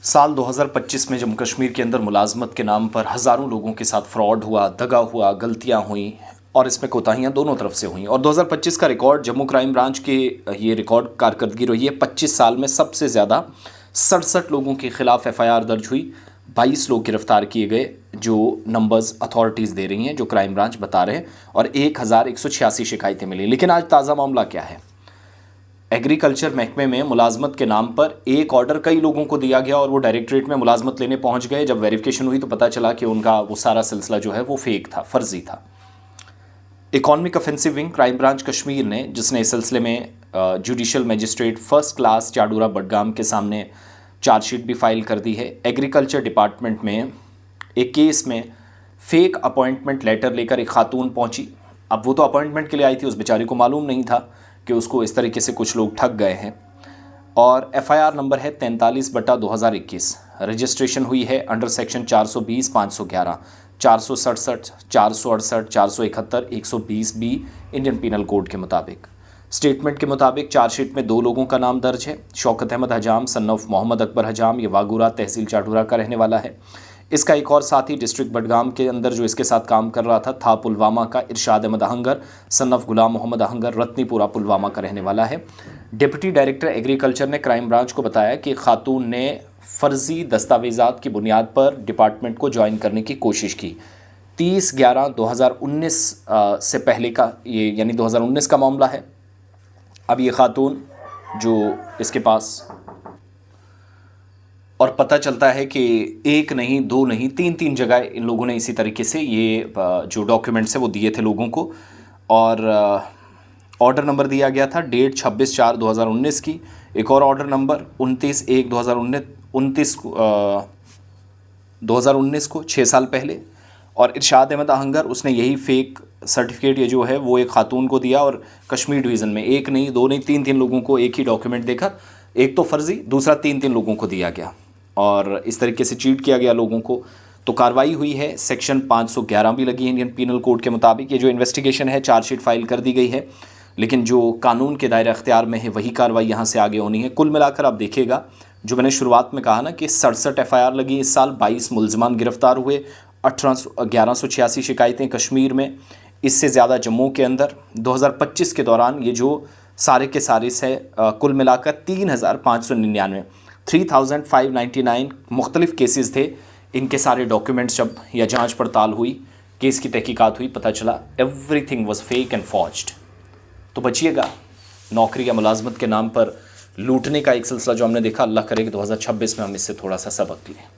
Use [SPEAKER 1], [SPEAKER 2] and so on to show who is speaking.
[SPEAKER 1] साल 2025 में जम्मू कश्मीर के अंदर मुलाजमत के नाम पर हज़ारों लोगों के साथ फ्रॉड हुआ, दगा हुआ, गलतियां हुई और इसमें कोताहियां दोनों तरफ से हुई। और 2025 का रिकॉर्ड जम्मू क्राइम ब्रांच के ये रिकॉर्ड कारकर्दगी रही है। 25 साल में सबसे ज़्यादा 67 लोगों के खिलाफ FIR दर्ज हुई, 22 लोग गिरफ्तार किए गए, जो नंबर्स अथॉरिटीज़ दे रही हैं, जो क्राइम ब्रांच बता रहे हैं, और 1186 शिकायतें मिली। लेकिन आज ताज़ा मामला क्या है? एग्रीकल्चर महकमे में मुलाजमत के नाम पर एक ऑर्डर कई लोगों को दिया गया और वो डायरेक्टरेट में मुलाजमत लेने पहुंच गए। जब वेरिफिकेशन हुई तो पता चला कि उनका वो सारा सिलसिला जो है वो फेक था, फर्जी था। Economic offensive wing crime branch Kashmir ने, जिसने इस सिलसिले में judicial magistrate first class Chadoora Budgam के सामने चार्जशीट भी फाइल कर दी है। एग्रीकल्चर डिपार्टमेंट में एक केस में फेक अपॉइंटमेंट लेटर लेकर एक खातून पहुंची। अब वो तो अपॉइंटमेंट के लिए आई थी, उस बेचारी को मालूम नहीं था कि उसको इस तरीके से कुछ लोग ठग गए हैं। और FIR नंबर है 43/2021। रजिस्ट्रेशन हुई है under section 420, 511, 467, 468, 471, 120B Indian penal code के मुताबिक। स्टेटमेंट के मुताबिक चार्जशीट में 2 लोगों का नाम दर्ज है। शौकत अहमद हजाम सन ऑफ मोहम्मद अकबर हजाम, ये वागूरा तहसील चाडूरा का रहने वाला है। इसका एक और साथी डिस्ट्रिक्ट बडगाम के अंदर जो इसके साथ काम कर रहा था पुलवामा का इरशाद अहमद अहंगर सन ऑफ गुलाम मोहम्मद अहंगर, रत्नीपुरा पुलवामा का रहने वाला है। डिप्टी डायरेक्टर एग्रीकल्चर ने क्राइम ब्रांच को बताया कि खातून ने फर्जी दस्तावेज़ात की बुनियाद पर डिपार्टमेंट को ज्वाइन करने की कोशिश की। 30/11/2019 से पहले का ये, यानी 2019 का मामला है। अब ये खातून जो इसके पास, और पता चलता है कि एक नहीं, 2 नहीं, 3 जगह इन लोगों ने इसी तरीके से ये जो डॉक्यूमेंट्स है वो दिए थे लोगों को। और ऑर्डर नंबर दिया गया था डेट 26/4/2019 की। एक और ऑर्डर नंबर 29/1/2019 को, 6 साल पहले। और इरशाद अहमद अहंगर, उसने यही फेक सर्टिफिकेट ये जो है वो एक खातून को दिया। और कश्मीर डिवीज़न में एक नहीं, 2 नहीं, 3 लोगों को एक ही डॉक्यूमेंट देकर, एक तो फर्जी, दूसरा 3 लोगों को दिया गया और इस तरीके से चीट किया गया लोगों को। तो कार्रवाई हुई है। सेक्शन 511 भी लगी है इंडियन पीनल कोड के मुताबिक। ये जो इन्वेस्टिगेशन है, चार्जशीट फाइल कर दी गई है, लेकिन जो कानून के दायरे अख्तियार में है वही कार्रवाई यहाँ से आगे होनी है। कुल मिलाकर आप देखिएगा, जो मैंने शुरुआत में कहा ना कि 67 FIR लगी इस साल, 22 मुलजमान गिरफ्तार हुए, 1186 शिकायतें कश्मीर में, इससे ज़्यादा जम्मू के अंदर। 2025 के दौरान ये जो सारे के सारे से कुल मिलाकर 3599 मुख्तलिफ केसेस थे। इनके सारे डॉक्यूमेंट्स जब या जांच पड़ताल हुई, केस की तहकीकात हुई, पता चला everything was fake and forged. तो बचिएगा नौकरी या मुलाजमत के नाम पर लूटने का एक सिलसिला जो हमने देखा। अल्लाह करे कि 2026 में हम इससे थोड़ा सा सबक लें।